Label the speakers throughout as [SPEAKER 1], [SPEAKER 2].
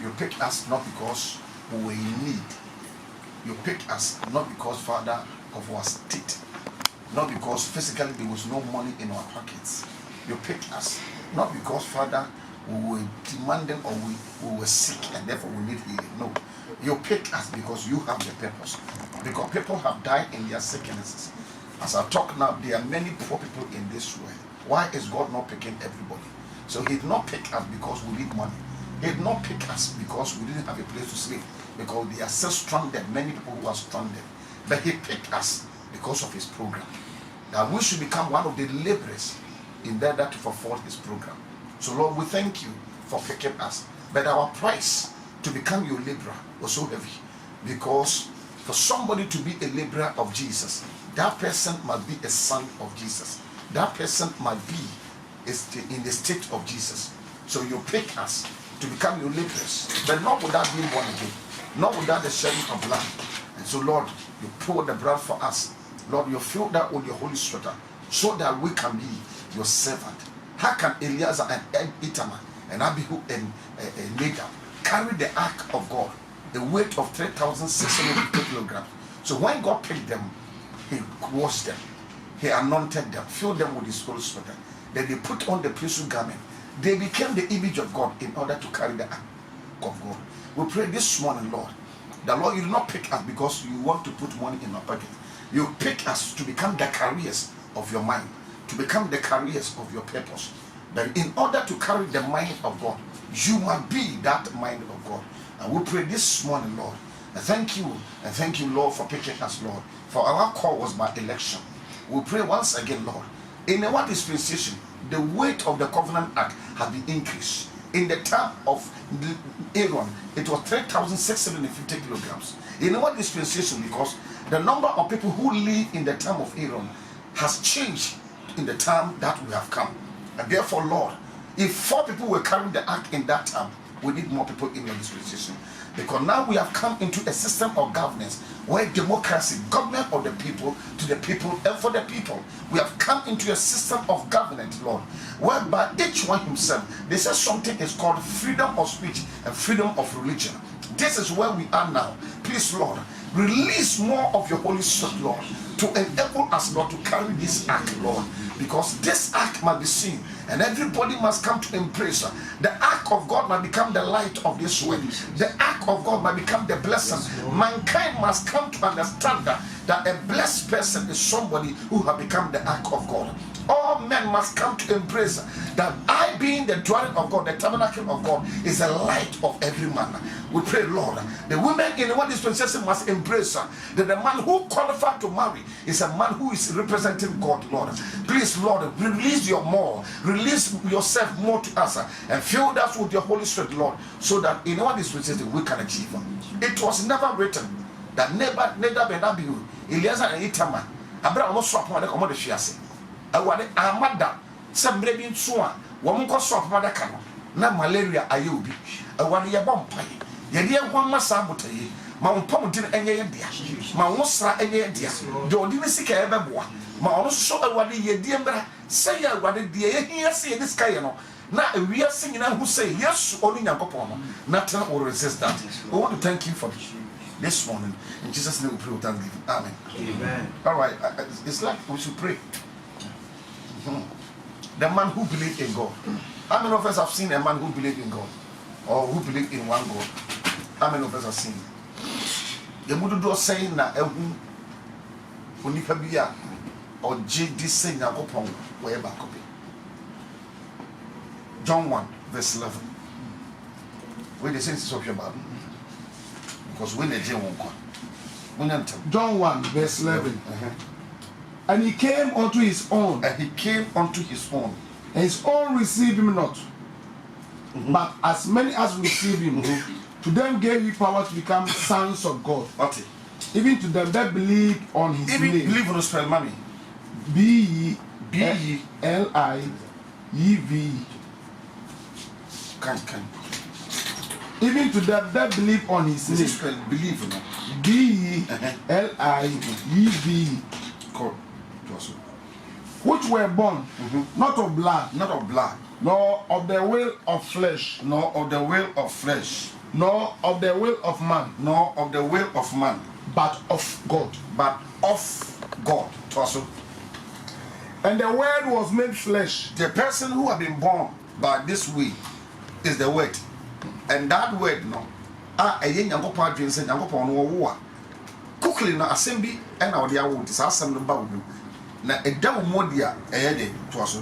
[SPEAKER 1] You picked us not because we were in need. You picked us not because, Father, of our state, not because physically there was no money in our pockets. You picked us not because, Father, we were demanding or we were sick and therefore we need healing. No. You picked us because you have the purpose. Because people have died in their sicknesses. As I talk now, there are many poor people in this world. Why is God not picking everybody? So he did not pick us because we need money. He did not pick us because we didn't have a place to sleep. Because they are still stranded, many people who are stranded. But he picked us because of his program. That we should become one of the laborers in order to fulfill his program. So Lord, we thank you for picking us. But our price to become your laborer was so heavy. Because for somebody to be a laborer of Jesus, that person must be a son of Jesus. That person must be in the state of Jesus. So you pick us to become your laborers, but not without being born again, not without the shedding of blood. And so Lord, you pour the blood for us. Lord, you fill that with your Holy Spirit so that we can be your servant. How can Eliezer and Itamar and Abihu and Nadab carry the ark of God, a weight of 3,650 kilograms? So when God picked them, he washed them, he anointed them, filled them with his Holy Spirit. Then they put on the priesthood garment. They became the image of God in order to carry the ark of God. We pray this morning, Lord, that Lord, you do not pick us because you want to put money in our pocket. You pick us to become the carriers of your mind, to become the carriers of your purpose. But in order to carry the mind of God, you must be that mind of God. And we pray this morning, Lord, and thank you, Lord, for picking us, Lord. For our call was by election. We pray once again, Lord, in our dispensation, the weight of the covenant ark has been increased. In the time of Aaron, it was 3,650 kilograms. In our dispensation, because the number of people who live in the time of Aaron has changed in the time that we have come. And therefore, Lord, if 4 people were carrying the ark in that time, we need more people in your dispensation. Because now we have come into a system of governance where democracy, government of the people, to the people and for the people. We have come into a system of governance, Lord, whereby each one himself, they say something is called freedom of speech and freedom of religion. This is where we are now. Please, Lord, release more of your Holy Spirit, Lord, to enable us, Lord, to carry this ark, Lord, because this ark must be seen and everybody must come to embrace her. The ark of God must become the light of this world. The ark of God must become the blessing. Mankind must come to understand that a blessed person is somebody who has become the ark of God. all men must come to embrace that I, being the dwelling of God, the tabernacle of God, is the light of every man. We pray, Lord, the women in one dispensation must embrace that the man who qualified to marry is a man who is representing God, Lord. Please, Lord, release release yourself more to us and fill us with your Holy Spirit, Lord, so that in one dispensation we can achieve. It was never written that neither be Eliezer and Itama. Abraham was swapped on the commodity fiase. I want a mother, some baby swan, woman cost swap mother cano, not malaria. Ayubi. I want your bomb pie. Ye dear one massabutae, Mount Pompton and ye dear, Mount Mosra and ye dear, Jordan Sick ever boy. Mount so I want ye dear, say I wanted dear, here see this guy. Now we are singing who say yes, only Nakopono. Nothing will resist that. We want to thank you for this morning. In Jesus' name we pray with thanksgiving. Amen.
[SPEAKER 2] Amen.
[SPEAKER 1] All right. It's like we should pray. The man who believed in God. How many of us have seen a man who believed in God? Or who believed in one God? How many of us have seen it? The Mudu saying that Ehu Unipabia or J.D. saying Nakopon where back up. John 1, verse 11. Where the sense is of your Bible. Because when the
[SPEAKER 3] John 1, verse 11. And he came unto his own.
[SPEAKER 1] And he came unto his own.
[SPEAKER 3] And his own received him not. But as many as received him, to them gave he power to become sons of God.
[SPEAKER 1] What?
[SPEAKER 3] Even to them that believe on his
[SPEAKER 1] Even
[SPEAKER 3] name.
[SPEAKER 1] believe on the spell, mommy.
[SPEAKER 3] B-E-L-I-E-V.
[SPEAKER 1] Can.
[SPEAKER 3] Even to them that believe on his name.
[SPEAKER 1] Spell believe in it.
[SPEAKER 3] B-E-L-I-E-V. Which were born, not of blood, nor of the will of flesh,
[SPEAKER 1] nor of the will of flesh,
[SPEAKER 3] nor of the will of man,
[SPEAKER 1] nor of the will of man,
[SPEAKER 3] but of God.
[SPEAKER 1] But of God.
[SPEAKER 3] And the word was made flesh.
[SPEAKER 1] The person who had been born by this way is the word. And that word, no. A yen Yankopon dream said Yankopon no war. Quickly na assembly and our dear wood is assembly about you. Na a devil modia a headache to us.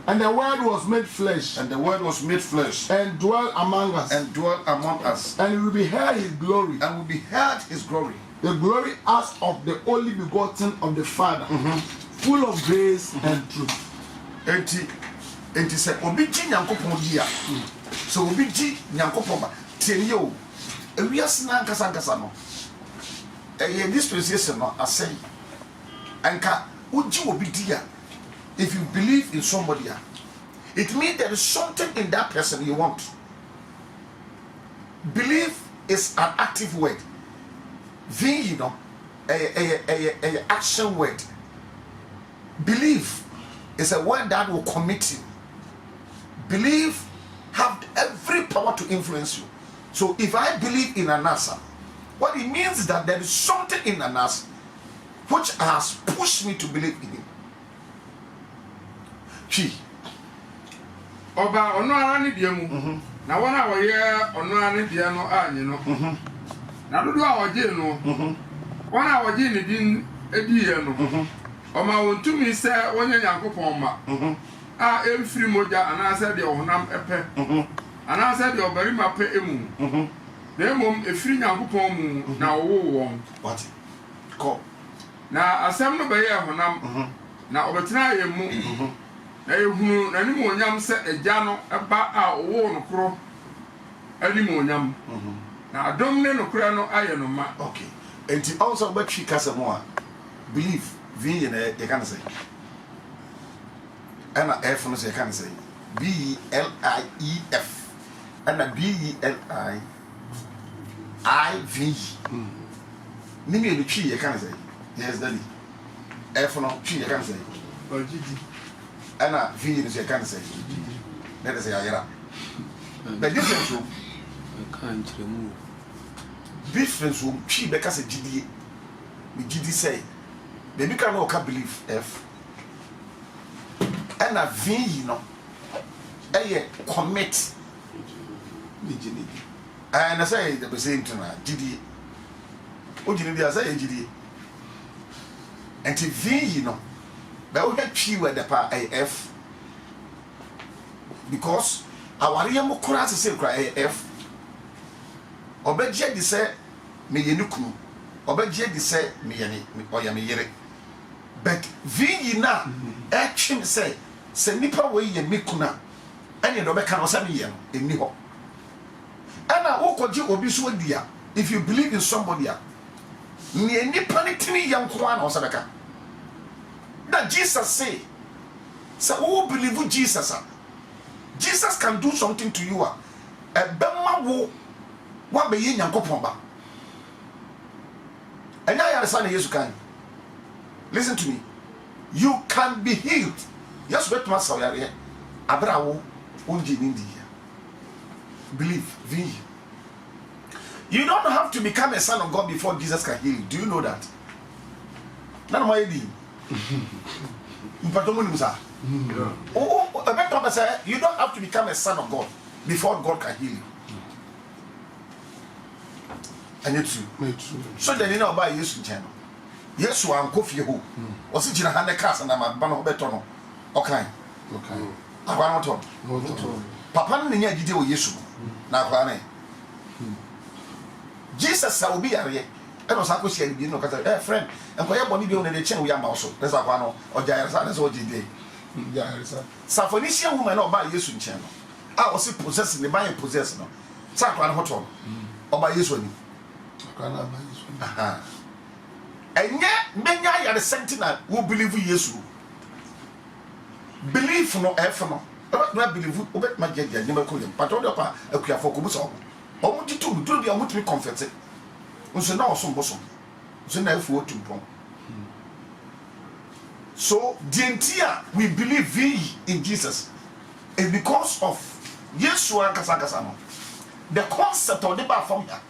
[SPEAKER 3] And the word was made flesh.
[SPEAKER 1] And the word was made flesh.
[SPEAKER 3] And dwelt among us.
[SPEAKER 1] And dwelt among us.
[SPEAKER 3] And we beheld his glory.
[SPEAKER 1] And we beheld his glory.
[SPEAKER 3] The glory as of the only begotten of the Father. Full of grace and truth.
[SPEAKER 1] Enti say obi ji Nyankopon dia. So obi ji Nyankopon ba. Tieni o. Ewiase na nkasa no. This precision no asay. Anka uji obi dia. If you believe in somebody, it means there is something in that person you want. Belief is an active word. V, a action word. Belief is a word that will commit you. Belief have every power to influence you. So if I believe in an answer, what it means is that there is something in an answer which has pushed me to believe in him. Chi.
[SPEAKER 2] Oba ono ara ne bia mu. Na wona woye ono ara ne bia no anyi no. Na dodo a woje no. Wona woje ne din edi ye no. Oma wontumi se wonya Nyankopon ma. A emfiri moja anase de honam epe. Anase de obarima pe emu. Na emom efiri Nyankopon mu na wo won.
[SPEAKER 1] What? Ko.
[SPEAKER 2] Na asem no be ye honam. Na obetena ye mu. Na ehunu na ni mo nyam se eja no eba a owo no kro ani mo nyam na adom ne no kro no aye no ma.
[SPEAKER 1] Okay. And also but she kasa mo a believe vi na e kan say ana f no say kan say BELIEF ana BELIIV ni me no twi e kan say yes daddy f no twi e kan say
[SPEAKER 2] Ojiji
[SPEAKER 1] ana V is a cancer. Let us say Ayara. The difference room
[SPEAKER 4] can't remove.
[SPEAKER 1] Difference room, she because a GD. The GD say, baby cannot believe F. And a V, you know, a commit. And I say the same to GD. What do you say GD? And to V, you know. but we get P with the pa AF because our young class is cry AF. Obedient, they say, me yenuku. Obedient, they say, me yani, or yamire. But Vina, action say, nipa way ye mikuna, and you know, can also be in Niho. And I walk you obisu dia. If you believe in somebody, ni nipa ni tini young kwan or sabaka. That Jesus say, so who believe in Jesus? Jesus can do something to you. A bema wo, what be yin yankopon ba. And I understand Jesus can. Listen to me. You can be healed. Yes, wait to say here. Abrawo unji nindi. Believe, V. You don't have to become a son of God before Jesus can heal you. Do you know that? None of my idea. You don't have to become a son of God before God can heal you. And it's true. So then you know about Jesus channel. Yes, you are coffee who was it in a hand cast and I'm a banner betono. Okay. I want to Papa Nia did Yesu. Now, Jesus will be a I was happy to you know, because friend, and for your body on the chain we are also. There's a one or Jairus or J. Saphonisha woman or by Yesu channel. I was possessing the buying possessor. Sakwan Hoton or by Yesu. And yet, many are the sentinel who believe in Yesu. Believe no F no. Not believe Obet Magia, never call him, but on the part a clear for Kubuso. Or would you do the amount confess? So now some bosom. So now for to prom. So the entire we believe in Jesus is because of Yeshua Kasakasano. The concept of the bar from here.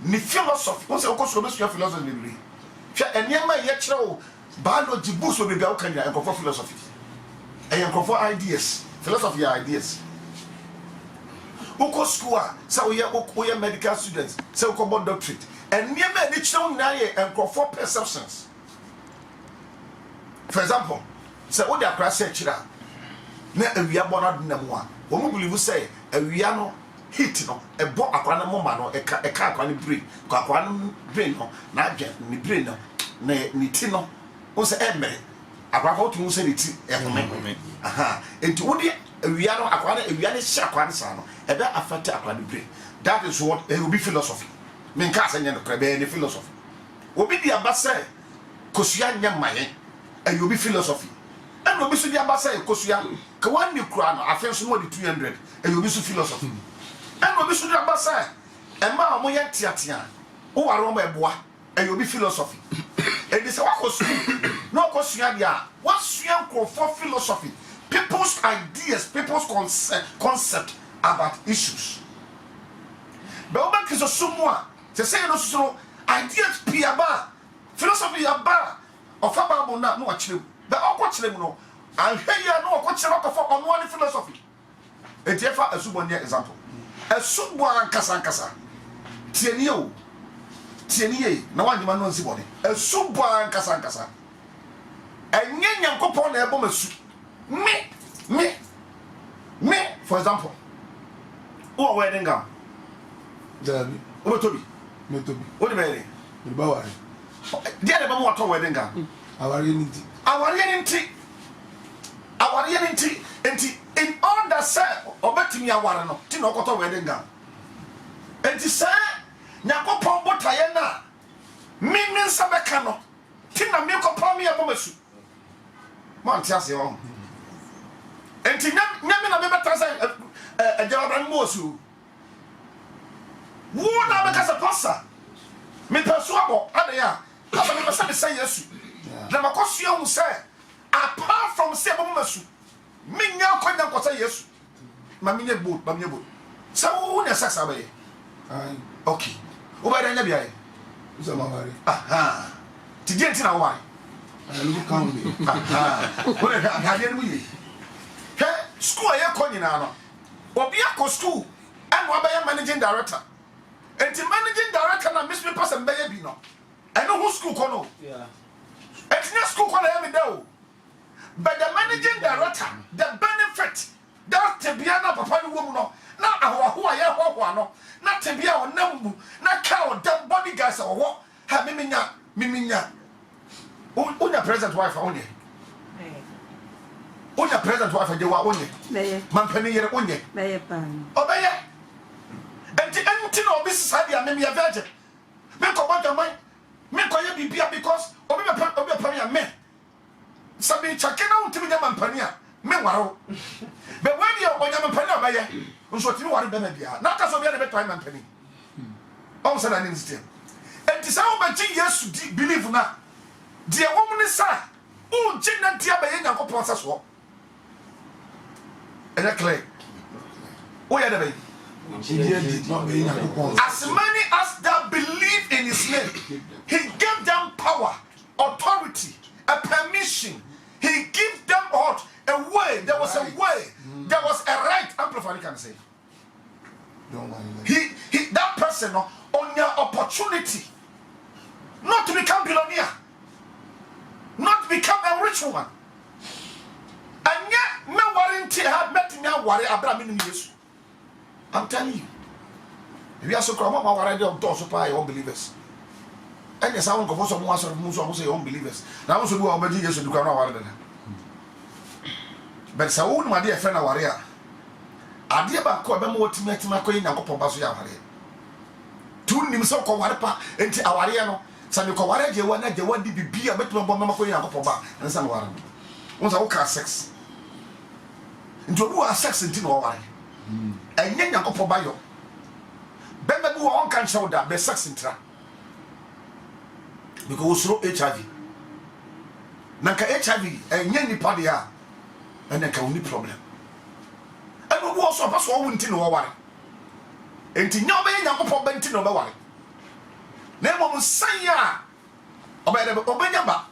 [SPEAKER 1] The philosophy. Once I go to your philosophy. And Yama Yetro biology books will be Belkania and for philosophy. And for ideas. Philosophy ideas. Oko school, so we are medical students, so we about doctorate. And near me, it's shown and for perceptions. For example, so what they are crash lecturer. Now we are born out in the one. What will you say? A Riano hit no, a bo aquana momano, a car on the brain, Quaquan brain, no, not get ni brain, ni tino, was a emery. A bravo to say it, aha, and to Woody. We are not a shakwan son, and that affect our brain. That is what it will be philosophy. Mean casting and the philosophy. Will be the ambassador, Kosian Yamaye, and you'll be philosophy. And will be the ambassador, Kosian, Kawan new crown, I feel more than 300, and you'll be philosophy. And will be the ambassador, and Mamma Tiatia, who are on my boy, and you'll be philosophy. And this is what Kosian, no Kosian, what's young for philosophy? People's ideas, people's concept about issues. But what is a someone to say no ideas be about philosophy about of about no actually. But I watch them no. I hear you know what you on one philosophy. A different a subone example. A subone kasa. Tienio. No one man knows body. A subone kasa. And yen kopon na ebomasu. Me, for example, who are wedding gown? What to be? What do you mean? Dear, the Bamuato wedding gown. Our unity, in all that said, or betting me a warano, Tinocoto wedding gown. And to say, Nako Pombo Tayana, Mimin Sabacano, Tina Milko Palmi Abomasu, Montiasion. And to Yamina Bebata a job and Mosu. Who now because a pastor? Me persuabo, Adaya, I never say yes. Namakosia will say, apart from Sabomasu, Minya Quena was a yes. Mamina boat, Mamia boat. So who is sex away? Okay. Over the Nabia. Aha. To get in a wine. I look on me. Aha. I didn't we. School I am calling now. Obiako school and Wabaya managing director. And the managing director na miss me person baby no. I know who school kono. Yeah. And next school kono every day. but the managing director, the benefit that tebia na papa no wom no na ahoho aye hoho no na tebia onam na ka o dem bodyguards owo ha miminya unya present wife onye unya present wife je wa onye mampani yere onye
[SPEAKER 5] Beye pan.
[SPEAKER 1] obeye enti na obi sisa dia me virgin me ko bodo man me ko ye bibia because obi pa ya me sabi chakena untimi nya mampani a me waro but when you onya mampani obeye nso tini waro be na bia na ka so bia na be try mampani o say na ni system enti sa o ba ji Yesu di believe na de wo mu ni sa o ji na dia be Nyankopon sa so ene clear o ya da be as many as that believe in his name, he gave them power, authority, a permission. He gave them what? A way. There was a way. There was a right. Amplify, can say. He that person on your opportunity not to become billionaire, not to become a rich woman. And yet, me warranty had met me worry Abraham in Jesus. I'm telling you. We are so crumb already on top of our unbelievers. And yes, I won't go for some ones say unbelievers. Now, also do our years to do our but so my dear friend, our area. I dear back, what to make my queen and Copabasu. Two names of Kowapa into our area. Some Kowara, you want to be a bit more Bomba and Copa and some one. Once I walk sex. Into who are sex into our and then Yanko Bayo. Bembe bu on can show that be sex intra. Because no HIV. Nanka HIV and yen nipa dia and nanka only problem. And we also pass one wunti no ware. Enti nya be Nyankopon benti no be ware. Na mo musanya obenya ba.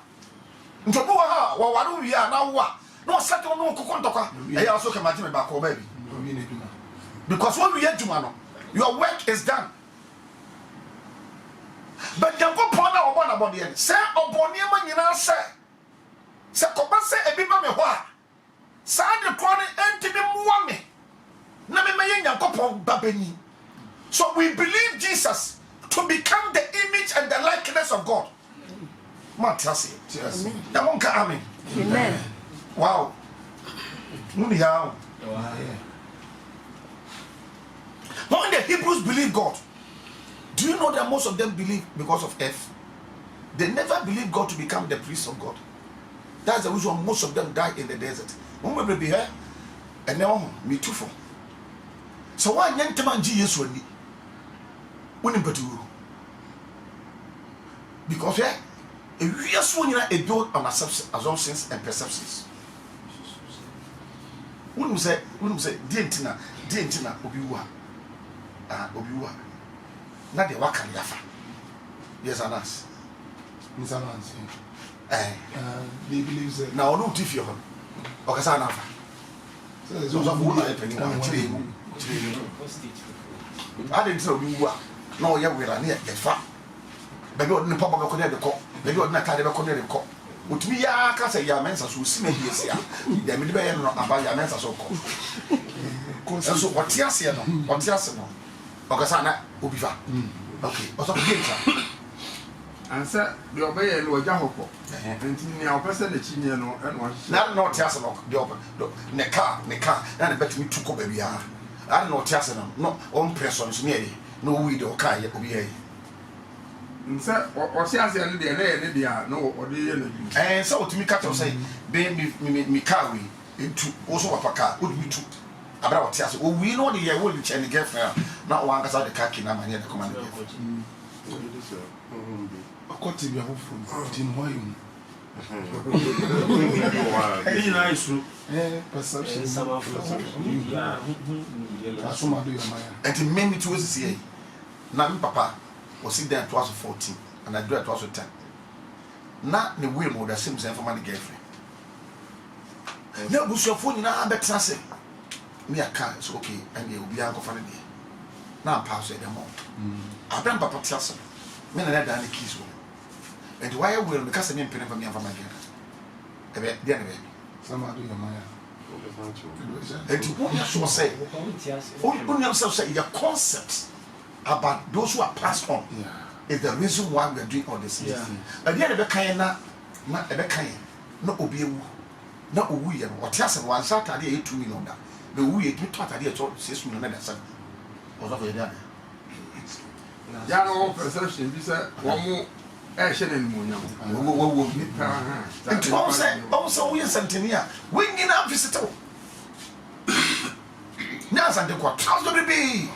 [SPEAKER 1] Ntobu ha wa ware wi a na wo a no set no kokontoka. E ya so ke ma me ba ko ba bi. Because when we adwuma no your work is done. But Nyankopon na obo na body en say oboni ma nyina say koba say ebi ba me ho a sa de kro ne enti bi muwa me na me maye Nyankopon babani. So we believe Jesus to become the image and the likeness of God. Matasi. Yes. Amen. Amen. Wow. Muni how. When the Hebrews believe God, do you know that most of them believe because of earth? They never believe God to become the priest of God. That's the reason most of them die in the desert. When we be here, and now me too for. So why Yantaman Jesus when because we are so a build on assumptions and perceptions. When we say, Dientina, Obiwa. Obiwa. Na de waka yafa. Yes, anas.
[SPEAKER 3] Miss Alans.
[SPEAKER 1] They believe that. Now, no tifio. Okasa nafa. So there's also who are happening. I didn't know Obiwa. No, yeah, we are near the fa. Baby, on the papa go near the co. Baby, on the car, they go near the co. With me, I can say Yamensa, who see me here. They may be about Yamensa so called. So what Tiasia, what Tiasino. Okasana Ubiva. Okay, what's up again?
[SPEAKER 2] And said, the obey and Wajahopo. And our person, the Chiniano, and one.
[SPEAKER 1] Not Tiasano, the open, Neka, and I bet me took over baby. I don't know Tiasano, no own persons near no widow, Kaya, Obi.
[SPEAKER 2] And said, or Tiasia, and the no, or the
[SPEAKER 1] and so to me, Cato say, baby, me carry into also a paka, would be two. About Tias, we know the year will be changing girlfriend. Not one as the khaki number near the command.
[SPEAKER 3] I got to be a hopeful. Didn't why you? Perception.
[SPEAKER 1] And to many to us here. Now, Papa was sitting there at 14 and I do at 10. Not the way more the same for my girlfriend. No, was your phone in our better say. Me a car is okay, and you will be uncle for the day. Now, pass it them all. I've done Papa Tiasa. Men and I done the keys. And why will because I didn't pay for me for my girl. A bit, the other baby.
[SPEAKER 3] Somebody your man.
[SPEAKER 1] And you want to say, your concepts about those who are passed on is the reason why we are doing all this. But the other kind, not obey, not we, and what else, and one Saturday 2 million. The we taught idea to 6 million. What of the
[SPEAKER 2] Yano perception, this one more action and moon.
[SPEAKER 1] And also we are centennial. We need a visitor. Now, Santa Qua, how's the baby?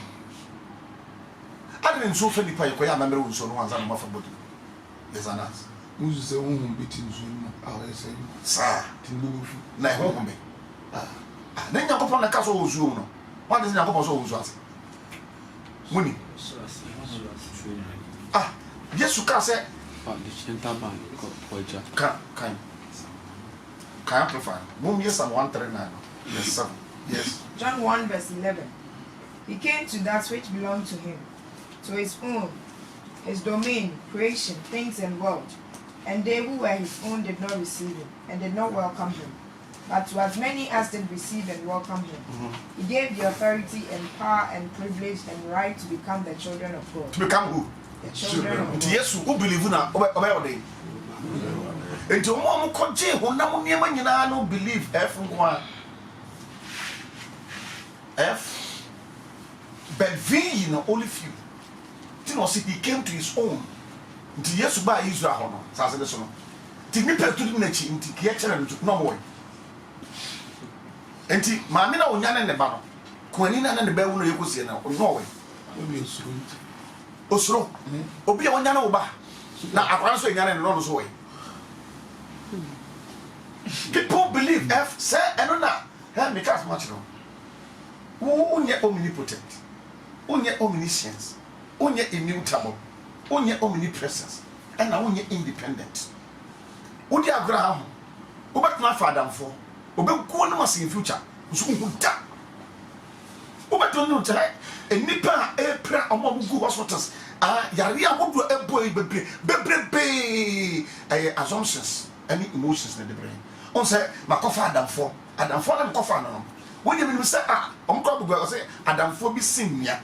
[SPEAKER 1] I didn't so funny pay a member who's on one's and for body. Yes, and us.
[SPEAKER 3] Who's the one beating Zoom? I say,
[SPEAKER 1] Sir,
[SPEAKER 3] Timbu,
[SPEAKER 1] na home. Then you go upon the castle Zoom. What is the opposite was? Money. Ah, yes, you can say. Can amplify. Boom, yes, I'm 139. Yes, 7. Yes.
[SPEAKER 5] John 1 verse 11. He came to that which belonged to him, to his own, his domain, creation, things and world. And they who were his own did not receive him, and did not welcome him. But to as many as did receive and welcome him, he gave the authority and power and privilege and right to become the children of God.
[SPEAKER 1] To become who?
[SPEAKER 5] The children of God.
[SPEAKER 1] Yes, who believe in obey. Into one could who now near no believe F1. F. But V, you know, only few. He came to his own. Into yes, by Israel, Sassano. Timmy to the nature into Kitchen and no boy. Enti maame na onya ne ba no kwanina na ne ba wu no yekosie na no we osuro obi a onya na wo ba na akwan so nya ne no so we people believe if say eno na he make us much no unye omnipotent unye omniscience unye immutable unye omnipresence and na unye independent udi abraham obetuna fadamfo obekuo no mase in future so hunta obeto no try enipa epra omogu hospitals yare agodo eboy bebre assumptions any emotions in the brain on say makofa adamfo na makofa no when you say omko bugo say adamfo bi sinnia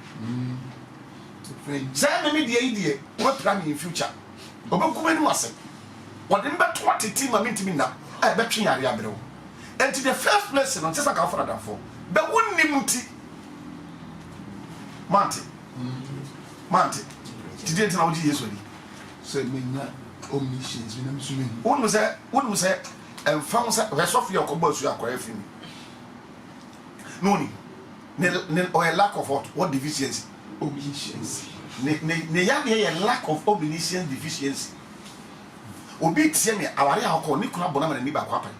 [SPEAKER 1] say me die we plan in future obeku mani mase wode mbeto ateti ma mentimi na betwe yare abrewo. And to the first lesson, on just like for that for, but one nimuti Monty. Didn't know Jesus.
[SPEAKER 3] So, me not omniscience, we never swim.
[SPEAKER 1] One was that, and found rest of your combos you are correct. No, or a lack of what deficiency?
[SPEAKER 3] Omniscience.
[SPEAKER 1] A lack of omniscience deficiency. Obi Tiemi, our call Nicola Bonham and Niba Papa.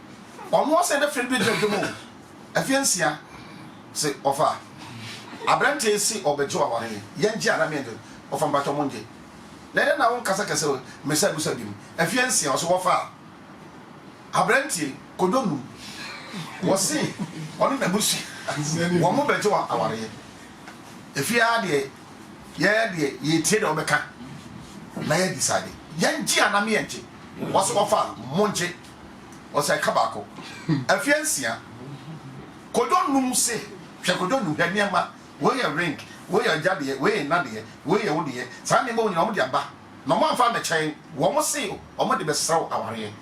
[SPEAKER 1] Almost said a friend with the moon. A fiancia say offer. A branch see or bejo away. Yanji and Amanda of Ambatomonde. Let them now Casaka say, Messa Busadim. A fiancia also offer. A branch Kodonu was seen on the bush. One more bejo away. If you are the ye tell Obeka. Now decided. Yanji and Amianchi was offer Monje. Was a cabacco. A fiancia. Kodonum say, Shakodonum, Daniama, where your ring, where your jabby, where your nadia, where your woody, Sandy Bone, Yamba. No one found a chain, one more seal, or more the best sow our ear.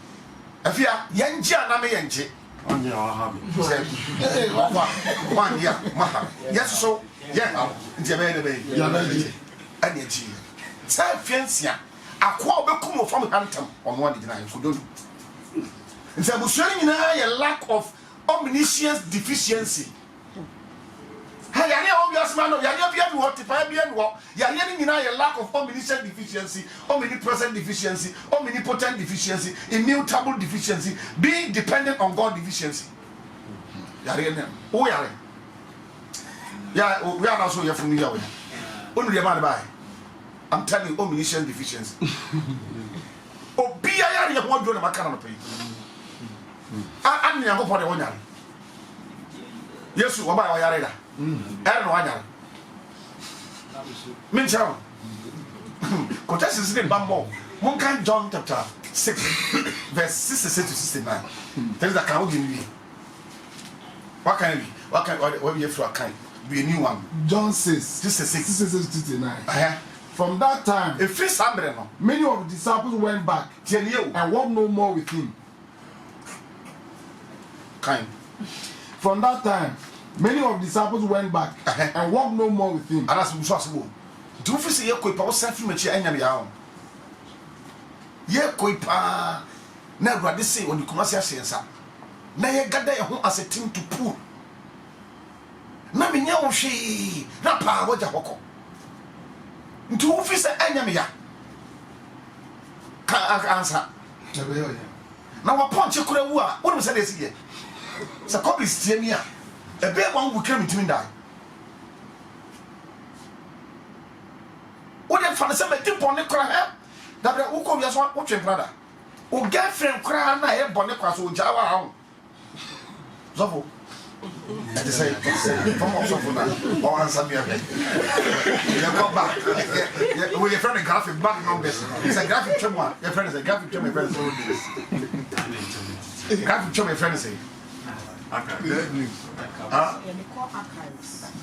[SPEAKER 1] A fear, Yanji and Amianchi. On your habit. One year, Maha. Yes, so, yeah, Jamaica Bay, Yamaji, and your tea. Say fiancia. A quabecumo from Hampton on 1 Kodonum. So I'm showing you a lack of omniscience deficiency. Hey, I know obvious man of Yanian what if I be and what Yanian a lack of omniscience deficiency, omnipresent deficiency, omnipotent deficiency, immutable deficiency, being dependent on God deficiency. Yarian, oh, yeah, we are also here from New Only a man by. I'm telling you, omniscience deficiency. Oh, be a area of one journal, my canopy. I'm going for the 1 year. Yes, you are by Yareda. I don't know why. Minchao. Contest is in Bambo. Monkan John chapter 6 verse 66 to 69. Tell that can be what can be? What we have to account? Be a new one.
[SPEAKER 3] John 6.
[SPEAKER 1] 66.
[SPEAKER 3] 69. From that time, many of the disciples went back and walked no more with him. From that time, many of the disciples went back and walked no more with him.
[SPEAKER 1] Do you see your quick power self image and your ye quick never this say when you come as your sense. Now you gather your home as a team to pull. Na me nya wo hwe na pa wo ja hokọ nti wo fi se anya me ya ka answer na wo punch kura wu a wo se dey sige se ko is tie mi a e be wan wu kra mitimi dai wo dey fa se me di bone kura he da bre wo ko wi so wo twen brada wo girlfriend kura na e bone kwa so ja wa ha zofo I just say, come on, something that or answer me again. You go back. With your friend, a graphic back numbers. It's a graphic chumma. Your friend is a graphic chumma. Your friend is graphic chumma. Your friend is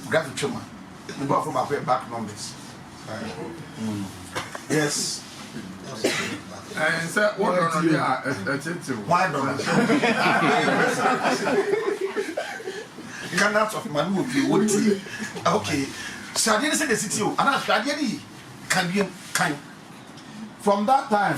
[SPEAKER 1] graphic chumma. You go from our back numbers. Yes.
[SPEAKER 2] And so, what don't you?
[SPEAKER 1] Why don't Canals of man will be woody. Okay. So I didn't say the city, and I can be kind.
[SPEAKER 3] From that
[SPEAKER 1] time,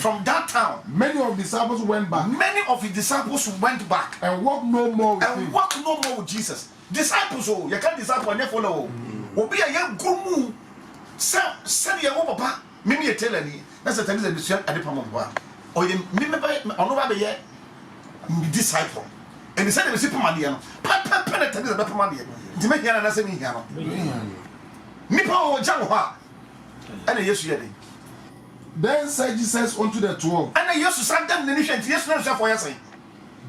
[SPEAKER 3] many of the disciples went back.
[SPEAKER 1] Many of the disciples went back
[SPEAKER 3] and walked no more with him.
[SPEAKER 1] And walked no more with Jesus. Disciples, oh, you can't disciple and follow. Obi a young gumu. Send your papa. Mimi a tell any. That's the time that at the palm of one. Or you remember disciple. And he said, "I'm a man. Papa, penetrate the better man. To make you answer me here. Nipa or Janwa." And yes, you did.
[SPEAKER 3] Then said Jesus unto the 12.
[SPEAKER 1] And I used to send them the nation. Yes, no, for your saying.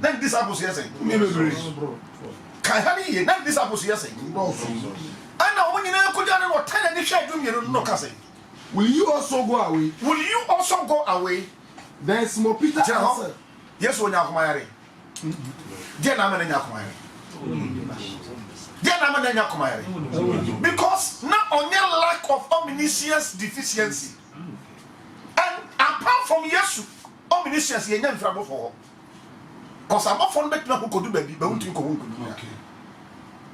[SPEAKER 1] Then disciples, yes, saying. Kahani, then disciples, yes, saying. And now, when you know, could you know 10 and the share do you no cousin?
[SPEAKER 3] Will you also go away?
[SPEAKER 1] Will you also go away?
[SPEAKER 3] Then Simon Peter answered,
[SPEAKER 1] yes, when you are married. Because not only lack of omniscience deficiency, and apart from yes, omniscience, you never trouble for. Because I'm not from who could do baby, but we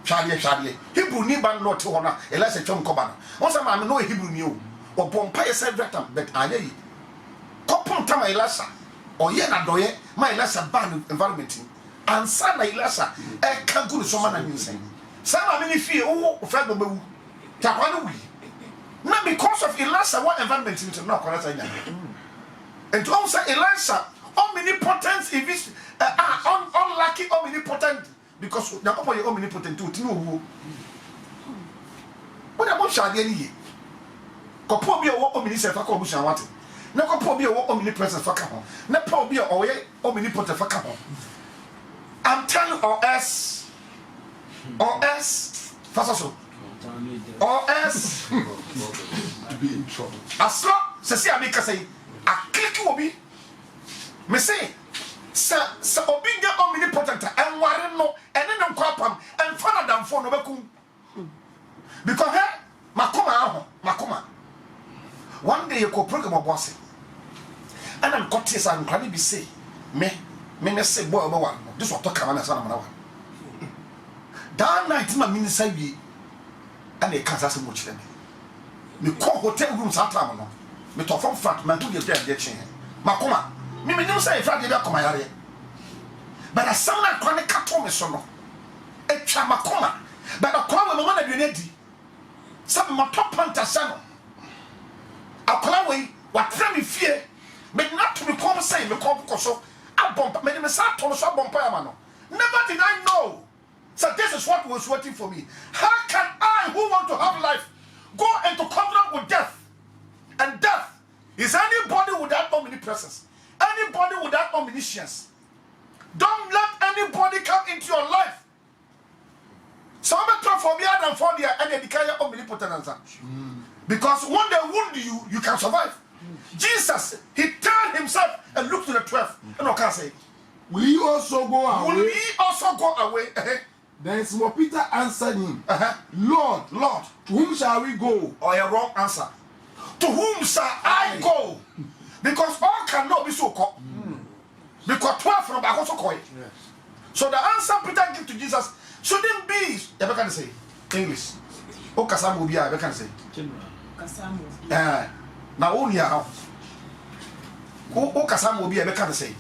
[SPEAKER 1] Charlie, Hebrew need ban not to honor, unless a chum cobana. Once I know Hebrew knew, or Pompey said that, but I lay. Copon Tama Elasa, or Yena Doye, my lesser ban environment. And son, my lesser, I can't go to someone and say, some of many fear, oh, Fabio, Tapanu. Not because of Elasa, what environment into knock on us. And to also Elasa, omnipotent, if it's unlucky, omnipotent, because the couple of omnipotent to know what about Shadi? Copobia or omniscient for Cobushan wanted. No copobia or omnipresent for Capo. No probia or omnipotent for Capo. I'm telling or else, first or else,
[SPEAKER 3] to be in trouble.
[SPEAKER 1] as long as I make a say, a click will be. Me say, Sir Obinga omnipotent and Warren no, and then Quapam and Father than for Novakum. Because her, Makuma. One day you go program of bossing. And I'm got this and can be say, me say, boy, one. This was talking about Sana. That night, my minister be and they can't ask much then. Me call hotel rooms at Tamano. Me talk from front, man, to get chain. Makoma, me no say if I did come here. But a son of chronic catome sono. A chamakoma, but a crowd of one of unity. Some of my top pantasano. A cloway, what friendly fear, but not to become say, me call Coso. Never did I know. So this is what was waiting for me. How can I, who want to have life, go into covenant with death? And death is anybody without omnipresence, anybody without omniscience. Don't let anybody come into your life. So I'm not for me and for the and the omnipotence. Because when they wound you, you can survive. Jesus, he turned himself and looked to the 12. And okay, say,
[SPEAKER 3] will you also go away?
[SPEAKER 1] will we also go away?
[SPEAKER 3] Then Simon Peter answered him, Lord,
[SPEAKER 1] Lord,
[SPEAKER 3] to whom shall we go?
[SPEAKER 1] or a wrong answer. To whom shall I go? Because all cannot be so called. Because 12 from back also call it. So the answer Peter gave to Jesus shouldn't be, you can say, English. O Kasam will be, I can say. Now, only how. O Kasam will be, I can say.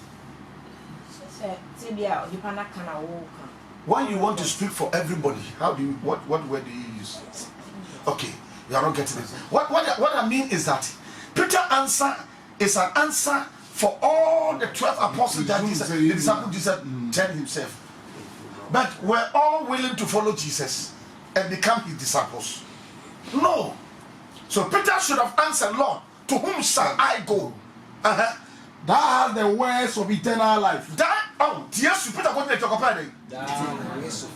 [SPEAKER 1] When you want to speak for everybody, how do you, what word do you use? Okay, you are not getting it. What I mean is that Peter's answer is an answer for all the 12 apostles that Jesus, the disciple Jesus tell himself. But we're all willing to follow Jesus and become his disciples. No. So Peter should have answered, Lord, to whom shall I go?
[SPEAKER 3] That has the words of eternal life.
[SPEAKER 1] That, oh, yes, Peter got to compare them.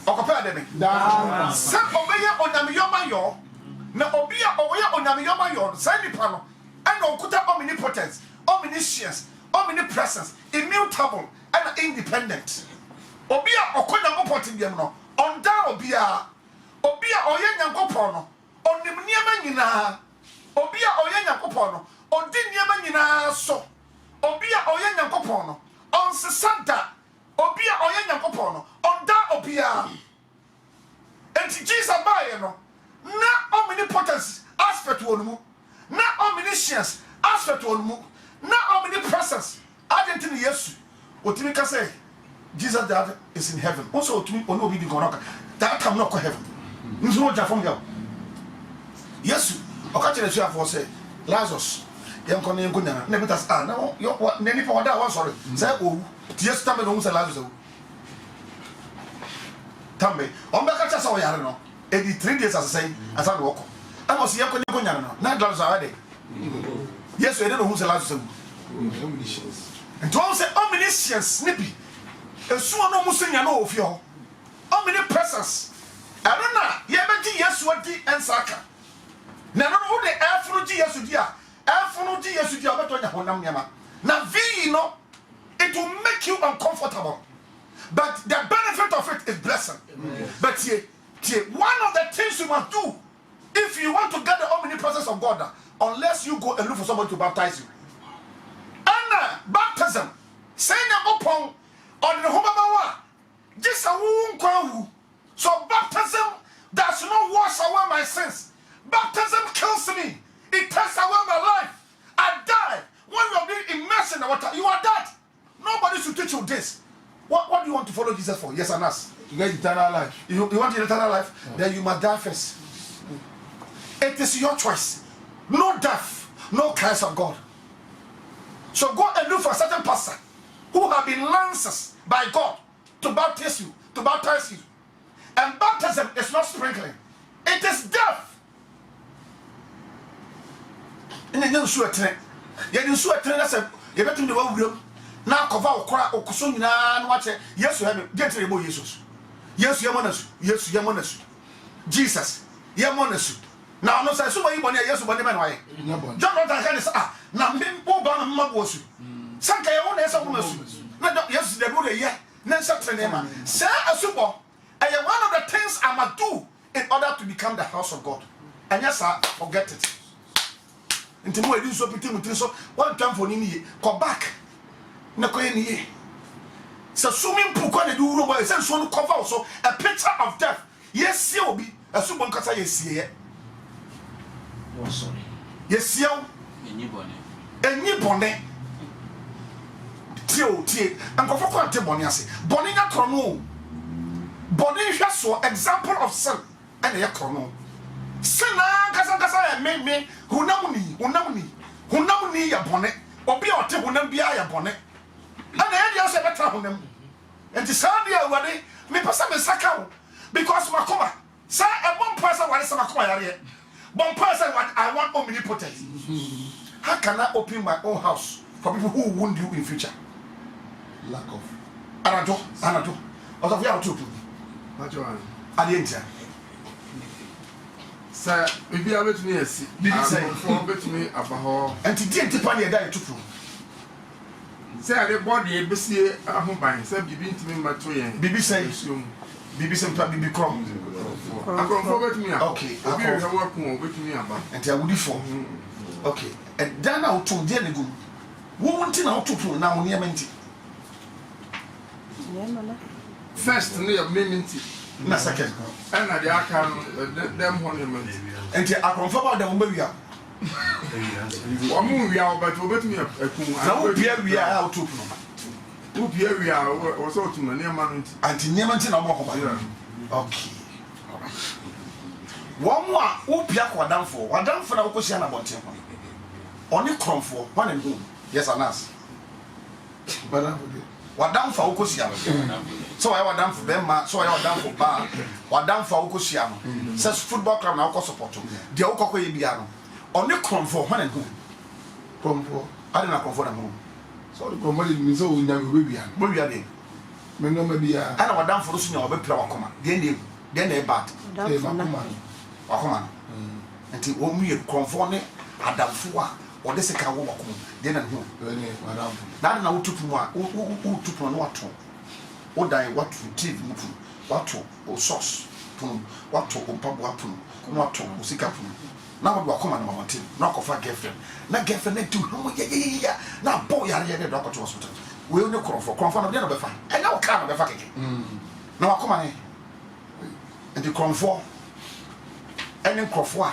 [SPEAKER 1] Compare them. Some obey on Yamayo. Now, obey on Yamayo, Sandy Pano, and Okuta omnipotence, omniscience, omnipresence, immutable, and independent. Obia Okona Mopotin Yamno, on Da Obia, Obia Oyena Gopono, on the Niamanina, Obia Oyena Gopono, on Diniamanina so. Obia Oyena Gopono, on Santa, Obia Oyena Gopono, on Da Obia. And Jesus Bayano, not omnipotence, aspect one move, not omniscience, aspect one move, not omnipresence. I didn't tell you, what you can say. Jesus that is in heaven. Also, to me, or no be that come not heaven. You know what from here. Yes, okay, let's have for say Lazarus. Young Conan Gunana, never does. No, you what, Nenny for that one, sorry. Say, oh, just tell me the say Lazarus. Tambe, on back at us, I don't know. 83 days as I say, as I walk. I was young Conan Gunana, not dollars already. Yes, I don't know who's the Lazarus. And to all say, omniscience, snippy. And so no Musanya no of your omnipresence. I don't know, Yabati, yes, what the and Saka. Now, no, the Afro G. Afro G. Now, V, no, it will make you uncomfortable. But the benefit of it is blessing. But one of the things you must do if you want to get the omnipresence of God, unless you go and look for somebody to baptize you. And baptism, saying upon on the Homabawa, just a wound. So baptism does not wash away my sins. Baptism kills me. It takes away my life. I die. When you are being immersed in the water, you are dead. Nobody should teach you this. What do you want to follow Jesus for? Yes and us.
[SPEAKER 3] To get eternal life.
[SPEAKER 1] You want eternal life? Then you must die first. It is your choice. No death, no curse of God. So go and look for a certain pastor who have been lancers by God to baptize you, And baptism is not sprinkling. It is death. And then you show a train. You show a train that said, you better do the room. Now cover or cry or kusung and watch it. Yes, you have it. Get to the Jesus. Yes, you are yes, you are Jesus. You are now, I'm not saying so many yes, but never why. John Rotan is now me Boba Mabosu. Sanka, I want to answer not yes, the good year. Nancy Trenema. Say a super. I am one of the things I must do in order to become the house of God. And yes, I forget it. Into more so pretty so one time for Nini, come back. Nakoye. So swimming pool can do no boy, send one cover also a picture of death. Yes, you'll be a super cassa, yes, here.
[SPEAKER 4] Oh, sorry.
[SPEAKER 1] Yes, you. Any Tie, and go for Boniasi. Bonina chrono. Bonisha so example of sin and a chrono. Sinna Casacasa made me who know me a bonnet, or be or table be a bonnet. And the idea of a travel. And the Sandia Wadi, me pass a sacco because Makoma, sir, and one person what is a Makoma. One person what I want omnipotence. How can I open my own house for people who wound you in future?
[SPEAKER 3] Lack of.
[SPEAKER 1] Anato. What of your two? Adientia.
[SPEAKER 2] Sir, if you have me a seat,
[SPEAKER 1] did you say
[SPEAKER 2] for bet me about
[SPEAKER 1] and to get to Pania die to prove?
[SPEAKER 2] Say I body a busy by say bibi ntimi mato yen.
[SPEAKER 1] Bibi say Bibi sempa bibi krom.
[SPEAKER 2] Akron forward me.
[SPEAKER 1] Okay.
[SPEAKER 2] Obi we work on betumi aba.
[SPEAKER 1] Enti awudi for. Okay. And then I to dey ne gum. Wo wonti na otopo na wo niam nti.
[SPEAKER 2] First no your minute.
[SPEAKER 1] Na second.
[SPEAKER 2] And na the aka them monument.
[SPEAKER 1] Enti akron for ba dem ba wia.
[SPEAKER 2] Omu wia but obetumi akun.
[SPEAKER 1] Na wo bia wia a otopo no.
[SPEAKER 2] Wo bia wia wo so otuma ne ma no nti.
[SPEAKER 1] Anti niam nti na mo ko ba. Okay. One more who pia kwadamfo na wokosia na bonte ho. Oni kromfo one and home. Yes anas. Wadamfo wokosia no. So I wadamfo bema, so I wadamfo ba. Wadamfo wokosia no. Says football club na woko support. Dia wokoko ye bia no. Oni kromfo one and home.
[SPEAKER 3] Kromfo.
[SPEAKER 1] Ade na kromfo na home.
[SPEAKER 3] So the comedy means so we never be bia.
[SPEAKER 1] Bo bia de.
[SPEAKER 3] Me no me bia.
[SPEAKER 1] Ana wadamfo so nya obepra wakoma. De na bad. Wakoma. Nti wo mu ye kromfo ne adamfo a ode se ka wo wakoma. De na ho.
[SPEAKER 3] Wadamfo.
[SPEAKER 1] Na wotupu mu a wotupu no wato. Wo dan wato TV mu pu. Wato o sauce pu. Wato o mpabu apu. No wato o sika pu. Na wo wakoma na mamonte. Na akofa girlfriend. Na girlfriend na do ho ya. Na boy ya de do akoto hospital. We only kromfo na de na befa. E na wo ka na befa keke. Na wakoma ne. Nti kromfo ene krofo a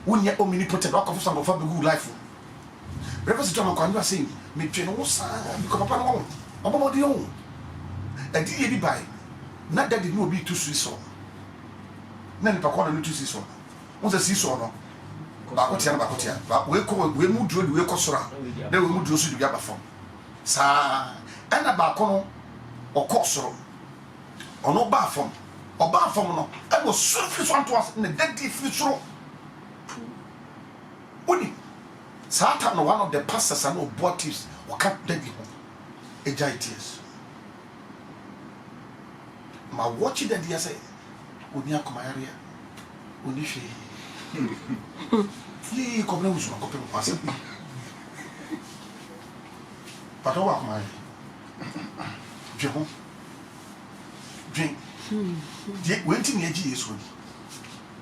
[SPEAKER 1] wonya omnipotent akofa some of good life. Reverend John Kwanu say me twe no sa because papa no wo obomo de yo and ye bi bai na daddy no obi to so na ni papa no to so won say so no ba ko tia ba we mu duro we ko sora na we mu duro so di aba fam sa ana ba ko no okosoro ono ba fam oba fam no e go suru fi so anto as na daddy fi soro oni Satan, one of the pastors and abortives, or can't tell you, a giantess. My watching the dear say, would you come area? Would you say, ye come with my copy of myself? But all my drink. Went in the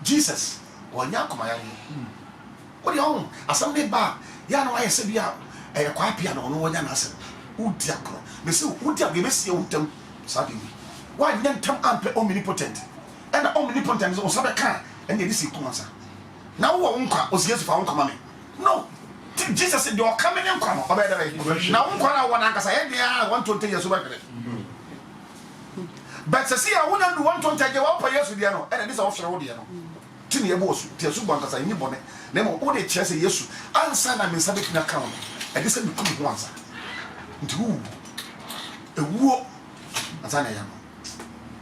[SPEAKER 1] Jesus, or Yakum area. What you assembly bar ya no ayese bia e kwa pia no no wonya na asem udia kro me se udia ge mesi untem sabi why dem tam ampe omnipotent and omnipotent so sabe kan and dey see kunsa na wo nkwa o sie fa nkwa me no Jesus said you are coming in kwa oba dey na nkwa na wona nkasa ye dia 120 years oba kere but se see a wona do 120 je wa pa yesu dia no and this of share wo dia no tini ye boss tie su bankasa ni bone na mo o de chese yesu ansa na me sabe kina kan e de se me kum ho ansa nti hu ewuo ansa na ya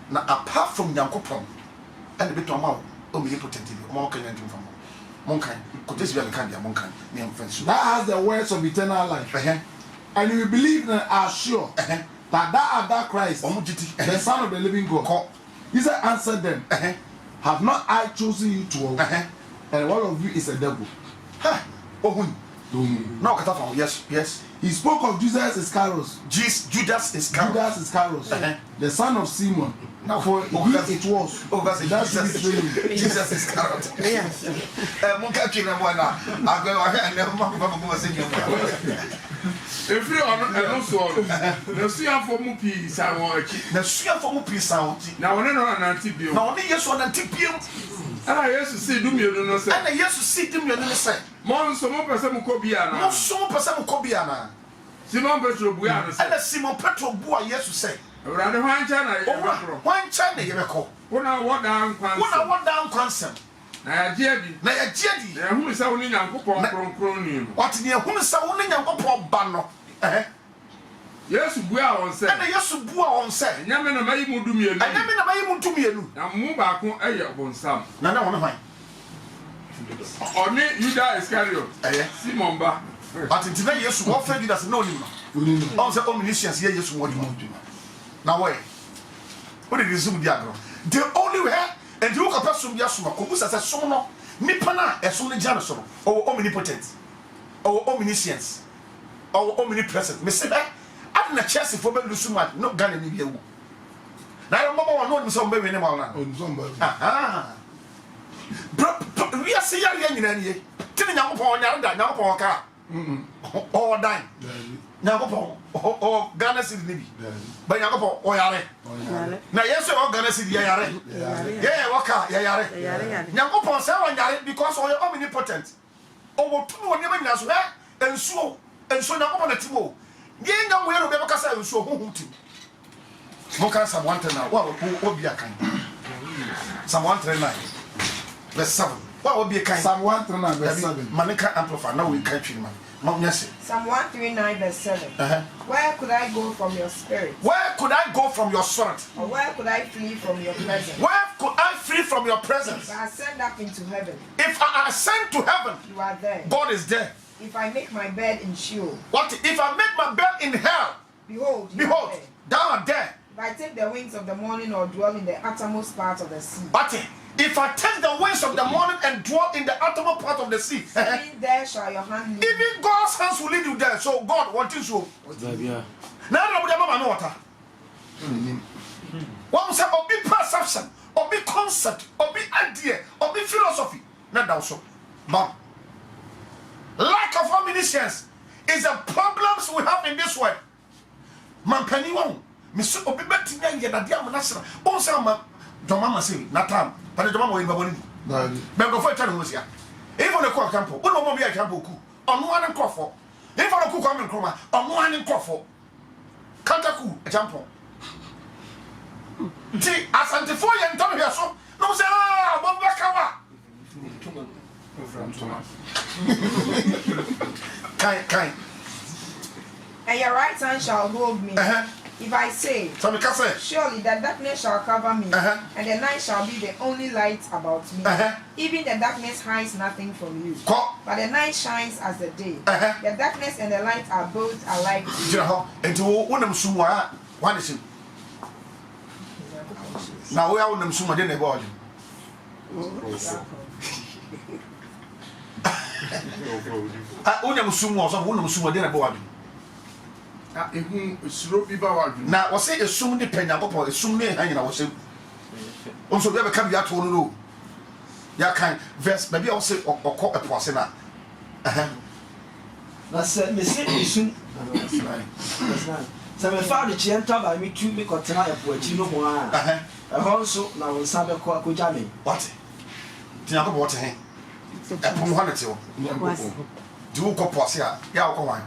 [SPEAKER 1] na apart from yankopon and the beto ma o me potent bi o ma kan yantim fam mon kan ko tesi bi kan dia mon kan me am friends
[SPEAKER 3] that has the words of eternal life and you believe and are sure that Christ the son of the living God he said answer them have not I chosen you to and one of you is a devil.
[SPEAKER 1] No, yes.
[SPEAKER 3] He spoke of Judas Iscariot.
[SPEAKER 1] Judas Iscariot.
[SPEAKER 3] The son of Simon.
[SPEAKER 1] Now,
[SPEAKER 3] for it was.
[SPEAKER 1] Jesus Iscariot. Yes.
[SPEAKER 2] If you are no so, no see for mu peace, I want it.
[SPEAKER 1] The sugar for mu peace out.
[SPEAKER 2] Now, when I don't antibio.
[SPEAKER 1] Now, only yes, one antibio.
[SPEAKER 2] And I used to see do me, no say.
[SPEAKER 1] And I used to see them, you know, say.
[SPEAKER 2] Mon so more person Cobiana.
[SPEAKER 1] Mon so person Cobiana.
[SPEAKER 2] Simon Petro Buana.
[SPEAKER 1] And Simon Petro Bua, yes, to say.
[SPEAKER 2] Rather, one China,
[SPEAKER 1] one China, you recall.
[SPEAKER 2] When I walk down,
[SPEAKER 1] consent.
[SPEAKER 2] Na jedi na hu sa woni nyankopon kronkron ni
[SPEAKER 1] what ne hu sa woni nyankopon ba no
[SPEAKER 2] Yesu bua won se
[SPEAKER 1] na Yesu bua won se
[SPEAKER 2] nyame na mayi mu dumienu na mu ba ko eye obonsam
[SPEAKER 1] na won hwan
[SPEAKER 2] oni Judas Iscariot Simon ba
[SPEAKER 1] but until Yesu what faith Judas no ni no on say omniscience here Yesu what na why what did resume diagro the only way and you can pass some yasuma kobusa say som no nipa na esom ne jana so o omnipotent o omniscience omnipresent. Me say that I na Chelsea for be lose match no Ghana ni bi ewu. Na yo mama won no so mbe win ma na. Aha. Bro, we are see yare nyina nie. Tini Nyankopon nyare da Nyankopon ka. Oh dan. Nyankopon oh Ghana city ni bi. Ba Nyankopon oh yare. Na yeso oh Ghana city yare. Yeah, waka yare. Nyankopon say won yare because oh omnipotent. Oh tu won nyama nyina so ensuo Nyankopon na timo. Ye nya mo yero be baka say ensuo honhom tim. Mo kan Psalm 139. Wa obi akan. Psalm 139 verse 7. What will be a kind
[SPEAKER 3] Psalm 139 verse 7.
[SPEAKER 1] Manika amplify. Now we can't treat man.
[SPEAKER 5] Psalm 139 verse 7. Where could I go from your spirit?
[SPEAKER 1] Where could I go from your spirit?
[SPEAKER 5] Or where could I flee from your presence?
[SPEAKER 1] Where could I flee from your presence?
[SPEAKER 5] If I ascend up into heaven,
[SPEAKER 1] If I ascend to heaven,
[SPEAKER 5] you are there.
[SPEAKER 1] God is there.
[SPEAKER 5] If I make my bed in Sheol,
[SPEAKER 1] What if I make my bed in hell?
[SPEAKER 5] behold, you
[SPEAKER 1] Behold,
[SPEAKER 5] are there.
[SPEAKER 1] thou art there.
[SPEAKER 5] If I take the wings of the morning or dwell in the uttermost part of the sea,
[SPEAKER 1] But if I take the wings of the morning and dwell in the uttermost part of the sea,
[SPEAKER 5] even there shall your hand lead me.
[SPEAKER 1] even God's hands will lead you there. So God wanting so. Now nobody know water. One say obi perception, obi concept, obi idea, obi philosophy. Not that so. But lack of omniscience is the problems we have in this world. Man penny one. Mister obi beti na ye na dia manasra. On say ma Jomama say natam. But the Jomama we baboni. Ben go for tell us ya. Even the court campo. One more be a campo ku. On one crofo. Even the cook come croma. On one crofo. Kantaku a campo. Ti asante for ye ntam here so. No say ah Bobakawa. Kind.
[SPEAKER 5] And your right hand shall hold me. If I say, surely the darkness shall cover me, and the night shall be the only light about me. Even the darkness hides nothing from you. But the night shines as the day. The darkness and the light are both alike to you.
[SPEAKER 1] Now we are on them summa de body. Unyam sumo so wonum sumo de body.
[SPEAKER 2] Ehu suro bi ba wadu.
[SPEAKER 1] Na wo say esum de Nyankopon esum ne han na wo say. Onso be ka bia to no. Ya kan verse maybe I say okọ epoase na.
[SPEAKER 4] Na se me se esum. Se me fa de chienta ba mi tu mi kotena epo achi no ho a. Ehon so na wo nsa be ko akogya me.
[SPEAKER 1] What? Nyankopon what hen? Epo mo hanete wo. Di wo kopoase a ya wo ko wan.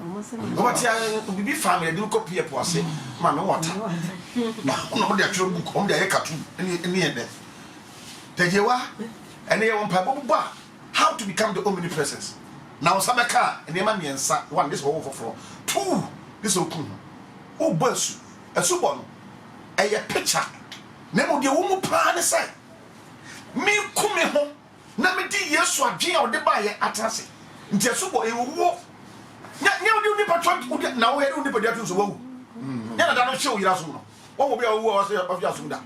[SPEAKER 1] What ya bibi family do copy epoase. Ma me water. Na ono de atwere book, ono de cartoon. Eni ede. Tejewa ene ye won pa bobo how to become the omnipresence. Now sabeka ene ma miensa one this whole for two this okun. O basu esubo no eye picture. Na mo de wo mu pa ne say. Me kumi ho na me di Yesu adwen a ode ba ye atase. Nti esubo e wo nya udi patron na wo heru udi padiatu so wo. Nya na da no hwe yira so no. Wo wo bia wo wo so ofia so da.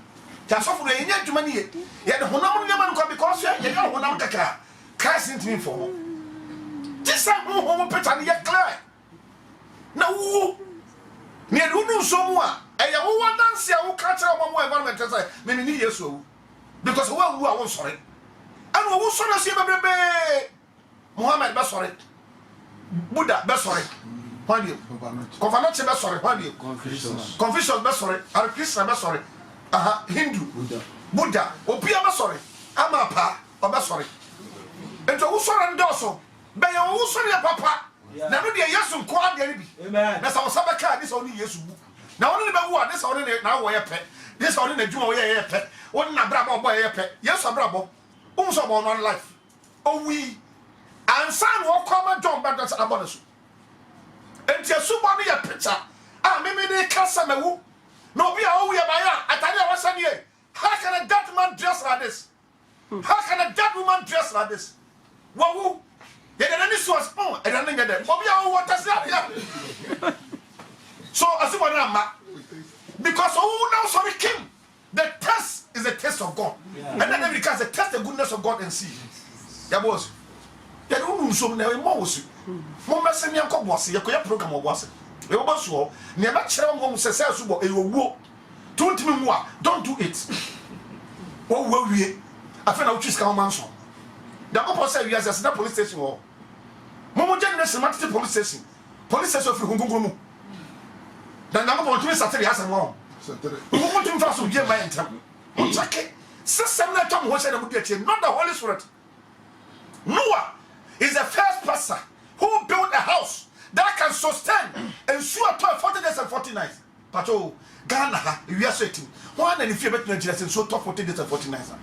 [SPEAKER 1] Ja so fu enya dwuma ni ye. Ye de honam no nyama no because ye de honam kakra. Christ into me for. This time ho picture ye clear. Na wo ne du nu so mu a eye wo dance a wo ka kira mo environment say me ni Yesu wo. Because wo wu a wo sore. Anu wo sore so ye bebrebe. Muhammad be sore. Buddha be sorry. Why do you? Confucius be sorry. Why do you? Confucius be sorry. Hare Krishna be sorry. Hindu. Buddha. Opia be sorry. Amapa be sorry. Ento wo sorry ndoso. Be ye wo sorry papa. Na no de Yesu ko ade bi. Amen. Na sa wo sabeka this only Yesu bu. Na woni be wo this only na wo ye pe. This only na djuma wo ye pe. Woni na bra bo ye pe. Yesu bra bo. So bo non life. Oh we and son will come John back that's about us. And somebody a picture. Maybe they can't send a woo. No, we are all we are by. I tell you what's on here. How can a dead man dress like this? How can a dead woman dress like this? Woo. They didn't need to us. Oh, and then get them. But we are all what does that? So, as you want to because who knows sorry king? The test is the test of God. And then because the test the goodness of God and see. Yeah, boss. ya no nso na e mo wosu mo mese me akọ boase ye koya program oboase e oboso ne ba kire mo sese asubo e owuo tontimi mu a don't do it wo wie afa na utwis ka ho manso da ko posa wi as na police station wo mo generation matete police station fi hungungun mu dan na ko tumi satere asem wo satere mo tumi fa so je ma entam o chake system na tom ho se na mu de tie not the Holy Spirit. Noah is the first person who built a house that can sustain and sure 40 days and 40 nights. But oh, Ghana, we are sweating. One and if you bet Nigeria, so top 40 days and 40 nights.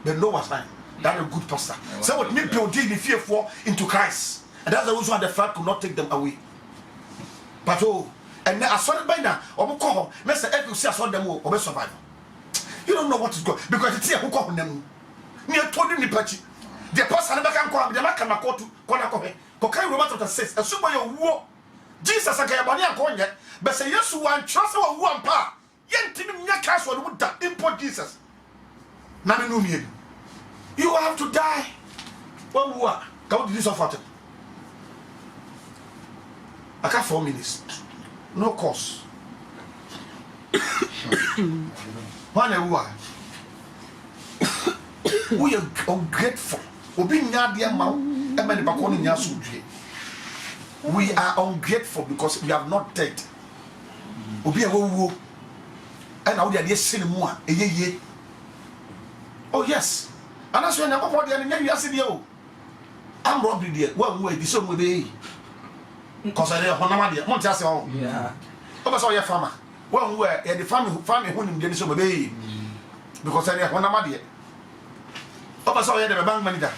[SPEAKER 1] Then Noah's time. That's a good pastor. So what me building the fear for into Christ. And that's the reason the flood could not take them away. But oh, and then I saw it by now. Or call Mr. Edwin see I saw them or survive. You don't know what is going because it's here who call them. Me told you the patchy. The person never can come, the man can go to Konakohe. Kokai Romans chapter 6. And so by your war, Jesus and Kayabania Konya, but say yes, one trust or one power. Yentin Yakas would that import Jesus. Naminumi. You have to die. One war. Come to this offer. I got 4 minutes. No cost. One a war. We are ungrateful. We are ungrateful because we have not dead. And now they are saying more. Oh yes. And that's when I'm robbing there. One way, this one will be because I have Honamadia. Montias. Yeah. Over saw your farmer. One way, and the family who didn't so baby because I have Honamadia. Over saw the bank manager.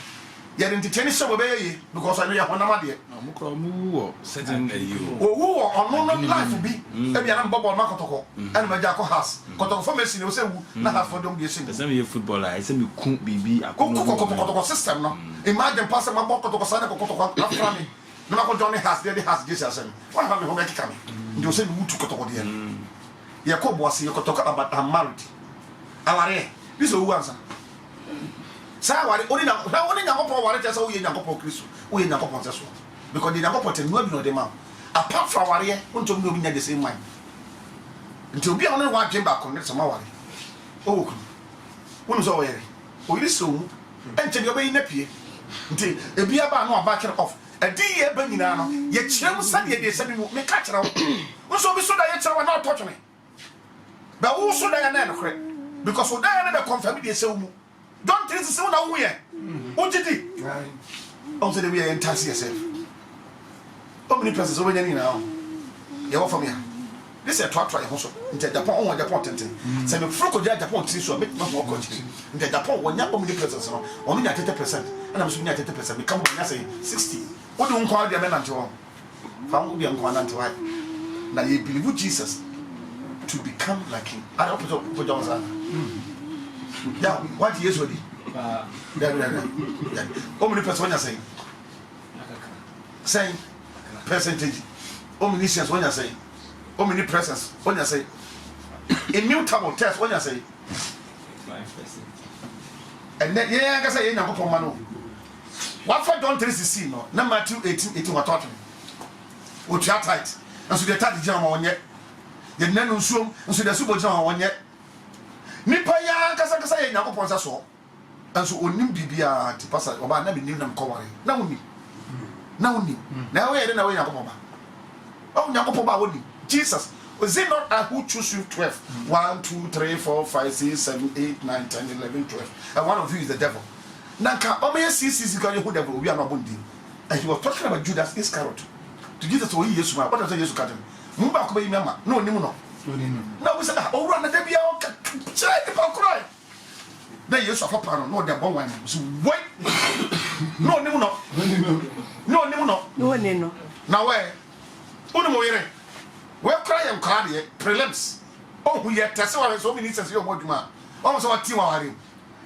[SPEAKER 1] You didn't change so baby because I know you have Honamadia.
[SPEAKER 6] No, certain you.
[SPEAKER 1] Oh, on no life will be. Maybe I'm Bob Macotoko and my Jaco house. Cotton formation, you say, not for them guessing.
[SPEAKER 6] The same footballer, I said you couldn't be a
[SPEAKER 1] Coco system. No, imagine passing my book to Sana Coco, not from me. No, Johnny has the house Jesus. Why have you home coming? You say, who took Coco there? Jacob was here to talk about her married. Our this is who answer. Sawari only now Yakopo wari just so Yakopo Christ, we in Yakopo just because the Yakopo no be no dem apart from wari unto no be the same mind. Until be only one came back on some wari. Oh, who so wari? O iri so mu ente be obeyi na pie. Nti ebi aba no aba kire off. E di ye ba nyina no ye kire mu sade ye de sabi mu me ka kire wo. Nso bi so da ye kire wa na touch me. Ba wo so da ya na no kire because o da ya na be confirm the say mu. Don't tell us so now we are. What did he? Also, we are in Tassie yourself. How many persons over there now? You are from here. This is a try also. In Japan, on Japan, say the Fruco Japan, so a bit more country. In Japan, when you have many persons, only 30%, and I'm assuming 30%. Become when I say 60. What do you call the men until? Found the uncle until I. Now you believe Jesus to become like him. I don't put Johnson. Yeah, what years were they? How many persons are saying? Saying percentage. How many shares when you say? How many presents when you say? Immutable test when you say? 5%. And then, yeah, I can say, you're not what for don't trace the scene? No, number 218 what taught me. Which are tight. And so they attack the general one yet. The Nanu Sum, and so the super general one yet. Nipa ya kasa ye Nyankopon sa so enso onim bibia ti pasa oba na be nim nam koware na woni na we ye na we Nyankopon ba o Nyankopon ba woni Jesus was it not who choose you 12 1 2 3 4 5 6 7 8 9 10 11 12 and one of you is the devil nanka o me see kan who devil we are not bondi and he was talking about Judas Iscariot to Jesus o Yesu ma what does Jesus kadem mu ba ko be yima no onim no na we say oh run the bia o chere the cry then you suffer pan no the bon one so wait no now where unu mo yere we cry am cry the prelims oh who yet test one so many sense your moduma o so what team aware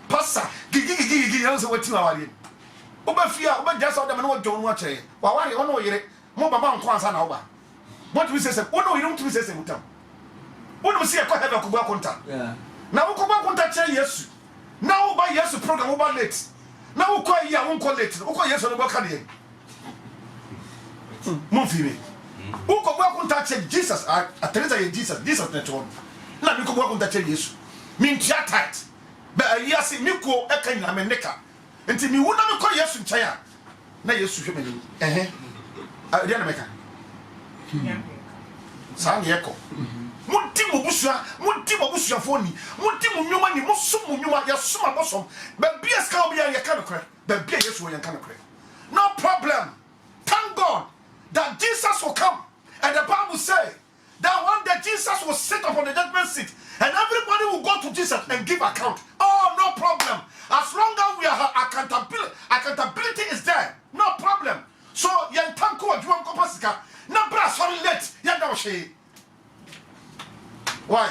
[SPEAKER 1] pastor gigi you so what team aware oba fia oba just out them no jon no chere wa ware ono yere mo baba nko ansa na oba what we say ono you don't we say mutam ono see e ko heaven ko gba konta yeah na wo ko gba konta chere Yesu na wo ba Yesu program wo ba late Now we call here, we call it. We call yes, we call it. Monfimi. Who come work on touch Jesus? I tell you Jesus. Jesus net one. Now we come work on touch Jesus. Me tia tight. But yes, me ko eka na me neka. Enti me wona me call yes nchaya. Na Yesu hwe me ni. Dia na meka. Sa ye ko. Munti mo busua foni. Munti mo nyoma ni mo sum mo nyoma ya sum abosom. Ba bia ska obi ya ka no kre. Ba bia Yesu wo ya ka no kre. No problem. Thank God that Jesus will come. And the Bible says that one day Jesus will sit upon the judgment seat and everybody will go to Jesus and give account. Oh, no problem. As long as we are accountability is there, no problem. So, yan tanko wa juwan ko pasika na bra sorry late yan da she. Why?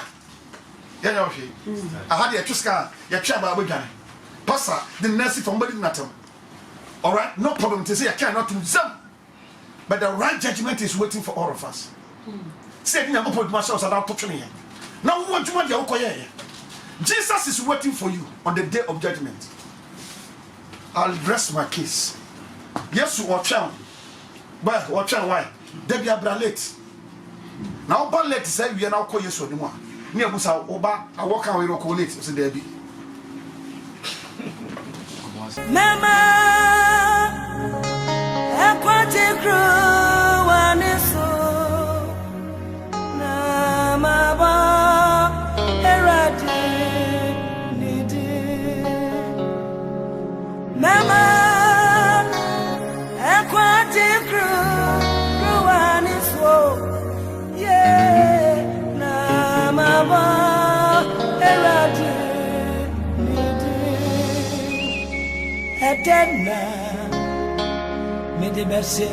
[SPEAKER 1] Yan da she. I had ya tuska ya twa ba abodwane. Pastor, the nurse from body natam. All right, no problem to say I cannot do some. But the right judgment is waiting for all of us. Say, I'm going to myself about touching. Now, what you want your Jesus is waiting for you on the day of judgment. I'll rest my case. Yes, you watch out. But watch out why? There be a bralette. Now, but let's say we are now call yes anymore. Near Busa Oba, I walk away or call it. So there be.
[SPEAKER 7] Mama, aquatic crew, and so Namaba, Eradi, Nidi. Mama, aquatic crew, and so yeah, Namaba, Eradi. Eterna, me de mercy,